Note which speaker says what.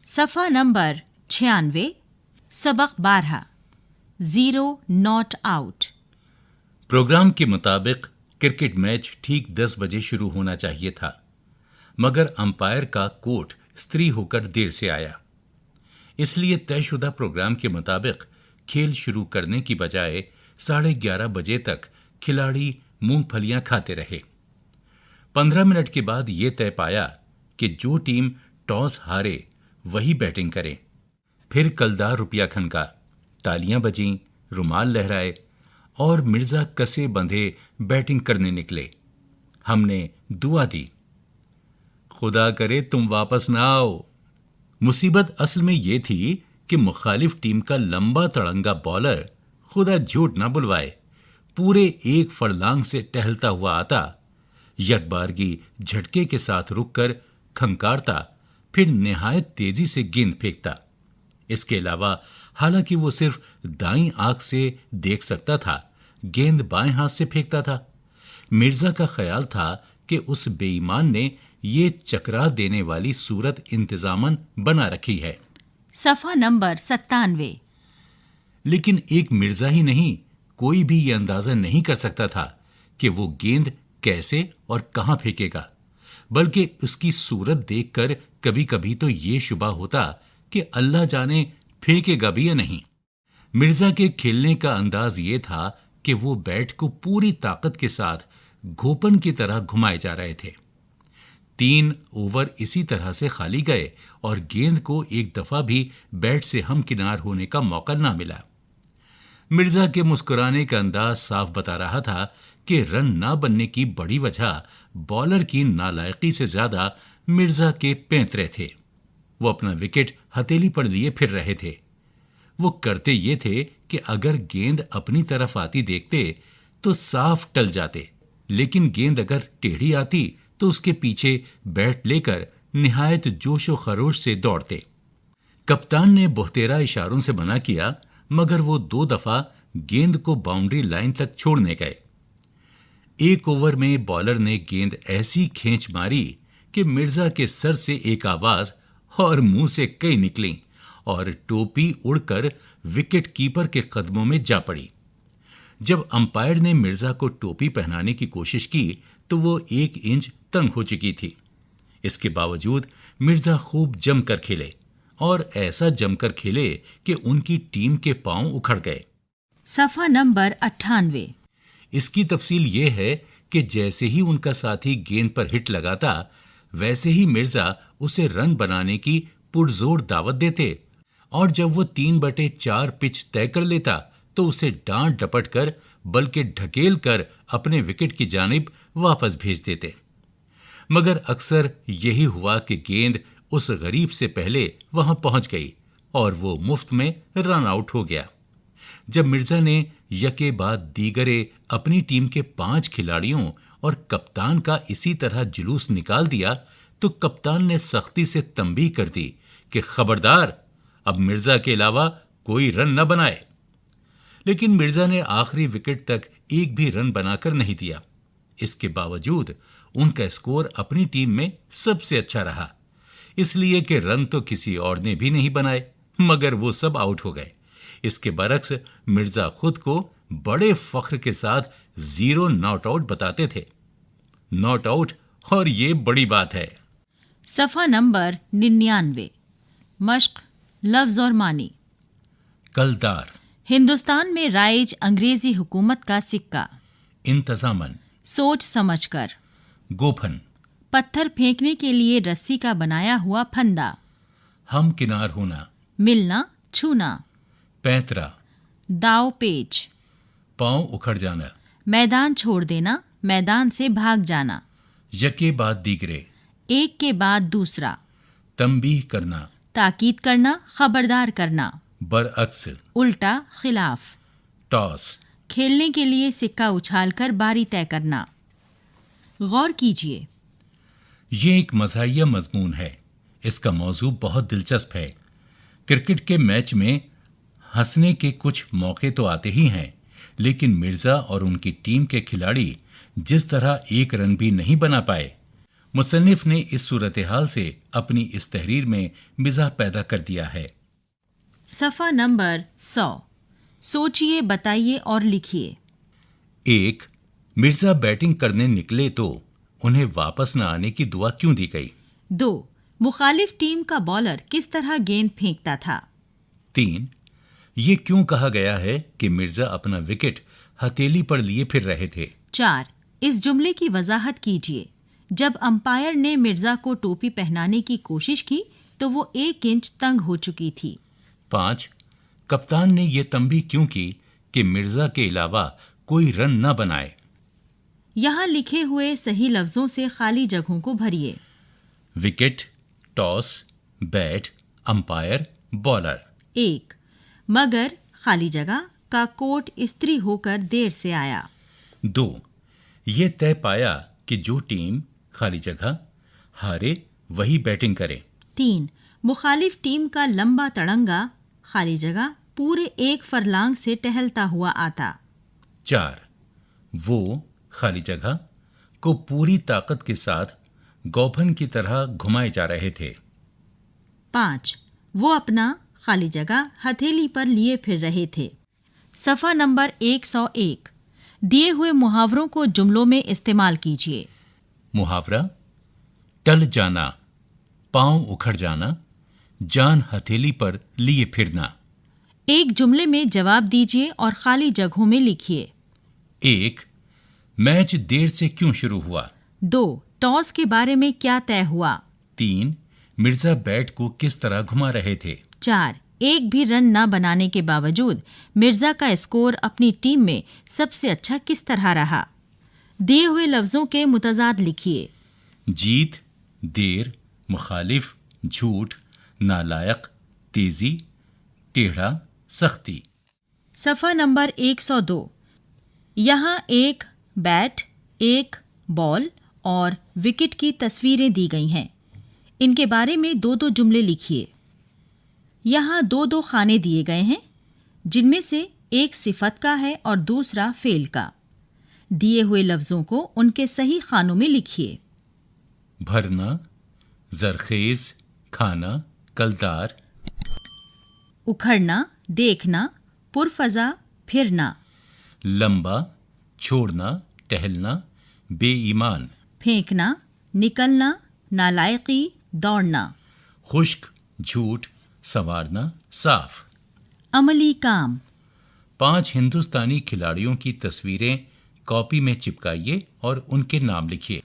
Speaker 1: सफ़ा नंबर 96, सबक 12, 0 not out.
Speaker 2: Programme के मुताबिक क्रिकेट मैच ठीक 10 बजे शुरू होना चाहिए था, मगर अंपायर का कोट स्त्री होकर देर से आया। इसलिए तयशुदा प्रोग्राम के मुताबिक खेल शुरू करने की बजाय 11:30 बजे तक खिलाड़ी मूंगफलियां खाते रहे। 15 मिनट के बाद ये तय पाया कि जो टीम टॉस हारे वही बैटिंग करे। फिर कलदार रुपया खनका, तालियां बजीं, रुमाल लहराए और मिर्जा कसे बंधे बैटिंग करने निकले। हमने दुआ दी, खुदा करे तुम वापस ना आओ। मुसीबत असल में यह थी कि मुखालिफ टीम का लंबा तड़ंगा बॉलर, खुदा झूठ ना बुलवाए, पूरे एक फरलांग से टहलता हुआ आता, यकबारगी झटके के साथ रुककर खंकारता, फिर निहायत तेजी से गेंद फेंकता। इसके अलावा हालांकि वो सिर्फ दाईं आंख से देख सकता था, गेंद बाएं हाथ से फेंकता था। मिर्जा का ख्याल था कि उस बेईमान ने ये चकरा देने वाली सूरत इंतजामन बना रखी है।
Speaker 1: सफ़ा नंबर 97।
Speaker 2: लेकिन एक मिर्जा ही नहीं, कोई भी ये अंदाजा नहीं कर सकता था कि वो गेंद कैसे और कहां फेंकेगा, बल्कि उसकी सूरत देखकर कभी कभी तो ये शुबा होता कि अल्लाह जाने फेंकेगा भी या नहीं। मिर्जा के खेलने का अंदाज ये था कि वो बैट को पूरी ताकत के साथ घोपन की तरह घुमाए जा रहे थे। 3 ओवर इसी तरह से खाली गए और गेंद को एक दफा भी बैट से हमकिनार होने का मौका ना मिला। मिर्जा के मुस्कुराने का अंदाज साफ बता रहा था कि रन ना बनने की बड़ी वजह बॉलर की नालायकी से ज्यादा मिर्जा के पैंतरे थे। वो अपना विकेट हथेली पर लिए फिर रहे थे। वो करते ये थे कि अगर गेंद अपनी तरफ आती देखते तो साफ टल जाते, लेकिन गेंद अगर टेढ़ी आती तो उसके पीछे बैट लेकर निहायत जोशो खरोश से दौड़ते। कप्तान ने बोहतेरा इशारों से मना किया, मगर वो 2 दफा गेंद को बाउंड्री लाइन तक छोड़ने गए। 1 ओवर में बॉलर ने गेंद ऐसी खींच मारी कि मिर्जा के सर से एक आवाज और मुंह से कई निकली और टोपी उड़कर विकेट कीपर के कदमों में जा पड़ी। जब अंपायर ने मिर्जा को टोपी पहनाने की कोशिश की तो वो 1 इंच तंग हो चुकी थी। इसके बावजूद मिर्जा खूब जमकर खेले और ऐसा जमकर खेले कि उनकी टीम के पांव उखड़ गए।
Speaker 1: सफ़ा नंबर 98।
Speaker 2: इसकी तफसील ये है कि जैसे ही उनका साथी गेंद पर हिट लगाता, वैसे ही मिर्जा उसे रन बनाने की पुरजोर दावत देते और जब वो 3/4 पिच तय कर लेता तो उसे डांट डपट कर बल्कि ढकेल कर अपने विकेट की जानिब वापस भेज देते। मगर अक्सर यही हुआ कि गेंद उस गरीब से पहले वहां पहुंच गई और वो मुफ्त में रन आउट हो गया। जब मिर्जा ने यके बाद दीगरे अपनी टीम के 5 खिलाड़ियों और कप्तान का इसी तरह जुलूस निकाल दिया तो कप्तान ने सख्ती से तंबीह कर दी कि खबरदार, अब मिर्जा के अलावा कोई रन न बनाए। लेकिन मिर्जा ने आखिरी विकेट तक एक भी रन बनाकर नहीं दिया। इसके बावजूद उनका स्कोर अपनी टीम में सबसे अच्छा रहा, इसलिए कि रन तो किसी और ने भी नहीं बनाए, मगर वो सब आउट हो गए। इसके बरक्स मिर्जा खुद को बड़े फख्र के साथ 0 नॉट आउट बताते थे। नॉट आउट, और ये बड़ी बात है।
Speaker 1: सफ़ा नंबर 99। मश्क, लफ्ज और मानी।
Speaker 2: कलदार,
Speaker 1: हिंदुस्तान में राइज अंग्रेजी हुकूमत का सिक्का।
Speaker 2: इंतजामन,
Speaker 1: सोच समझकर।
Speaker 2: गोफन,
Speaker 1: पत्थर फेंकने के लिए रस्सी का बनाया हुआ फंदा।
Speaker 2: हम किनार होना,
Speaker 1: मिलना, छूना।
Speaker 2: पैंतरा,
Speaker 1: दाव पेच।
Speaker 2: पांव उखड़ जाना,
Speaker 1: मैदान छोड़ देना, मैदान से भाग जाना।
Speaker 2: यके बाद दीगरे,
Speaker 1: एक के बाद दूसरा।
Speaker 2: तंबीह करना,
Speaker 1: ताकीद करना, खबरदार करना।
Speaker 2: बरअक्स,
Speaker 1: उल्टा, खिलाफ।
Speaker 2: टॉस,
Speaker 1: खेलने के लिए सिक्का उछालकर बारी तय करना। गौर कीजिए,
Speaker 2: ये एक मज़ाहिया मजमून है। इसका मौजू बहुत दिलचस्प है। क्रिकेट के मैच में हंसने के कुछ मौके तो आते ही हैं, लेकिन मिर्जा और उनकी टीम के खिलाड़ी जिस तरह एक रन भी नहीं बना पाए, मुसन्निफ ने इस सूरत हाल से अपनी इस तहरीर में मिजाह पैदा कर दिया है।
Speaker 1: सफ़ा नंबर 100। सोचिए, बताइए और लिखिए।
Speaker 2: 1. मिर्जा बैटिंग करने निकले तो उन्हें वापस न आने की दुआ क्यों दी गई?
Speaker 1: 2. मुखालिफ टीम का बॉलर किस तरह गेंद फेंकता था?
Speaker 2: 3. ये क्यों कहा गया है कि मिर्जा अपना विकेट हथेली पर लिए फिर रहे थे?
Speaker 1: 4. इस जुमले की वजाहत कीजिए। जब अंपायर ने मिर्जा को टोपी पहनाने की कोशिश की तो वो 1 इंच तंग हो चुकी थी।
Speaker 2: 5. कप्तान ने यह तंबीह क्यों की कि मिर्जा के अलावा कोई रन न बनाए?
Speaker 1: यहाँ लिखे हुए सही लफ्जों से खाली जगहों को भरिए।
Speaker 2: Wicket, toss, bat, umpire, bowler.
Speaker 1: 1. मगर खाली जगह का कोट इस्त्री होकर देर से आया।
Speaker 2: 2. ये तय पाया कि जो टीम खाली जगह हारे वही बैटिंग करे।
Speaker 1: 3. मुखालिफ टीम का लंबा तड़ंगा खाली जगह पूरे 1 फरलांग से टहलता हुआ आता।
Speaker 2: 4. वो खाली जगह को पूरी ताकत के साथ गौफन की तरह घुमाए जा रहे थे।
Speaker 1: 5. वो अपना खाली जगह हथेली पर लिए फिर रहे थे। सफ़ा नंबर 101। दिए हुए मुहावरों को जुमलों में इस्तेमाल कीजिए।
Speaker 2: मुहावरा: टल जाना, पांव उखड़ जाना, जान हथेली पर लिए फिरना।
Speaker 1: एक जुमले में जवाब दीजिए और खाली जगहों में लिखिए।
Speaker 2: 1. मैच देर से क्यों शुरू हुआ?
Speaker 1: 2. टॉस के बारे में क्या तय हुआ?
Speaker 2: 3. मिर्जा बैट को किस तरह घुमा रहे थे?
Speaker 1: 4. एक भी रन न बनाने के बावजूद मिर्जा का स्कोर अपनी टीम में सबसे अच्छा किस तरह रहा? दिए हुए लफ्जों के मुतजाद लिखिए।
Speaker 2: जीत, देर, मुखालिफ, झूठ, नालायक, तेजी, टेढ़ा, सख्ती।
Speaker 1: सफ़ा नंबर 102। यहाँ एक बैट, एक बॉल और विकेट की तस्वीरें दी गई हैं। इनके बारे में 2-2 जुमले लिखिए। यहाँ 2-2 खाने दिए गए हैं, जिनमें से एक सिफत का है और दूसरा फेल का। दिए हुए लफ्जों को उनके सही खानों में लिखिए।
Speaker 2: भरना, जरखेज, खाना, कलदार।
Speaker 1: उखड़ना, देखना, पुरफजा, फिरना।
Speaker 2: लंबा, छोड़ना, टहलना, बेईमान।
Speaker 1: फेंकना, निकलना, नालायकी, दौड़ना।
Speaker 2: खुश्क, झूठ, संवारना, साफ।
Speaker 1: अमली काम।
Speaker 2: 5 हिंदुस्तानी खिलाड़ियों की तस्वीरें कॉपी में चिपकाइए और उनके नाम लिखिए।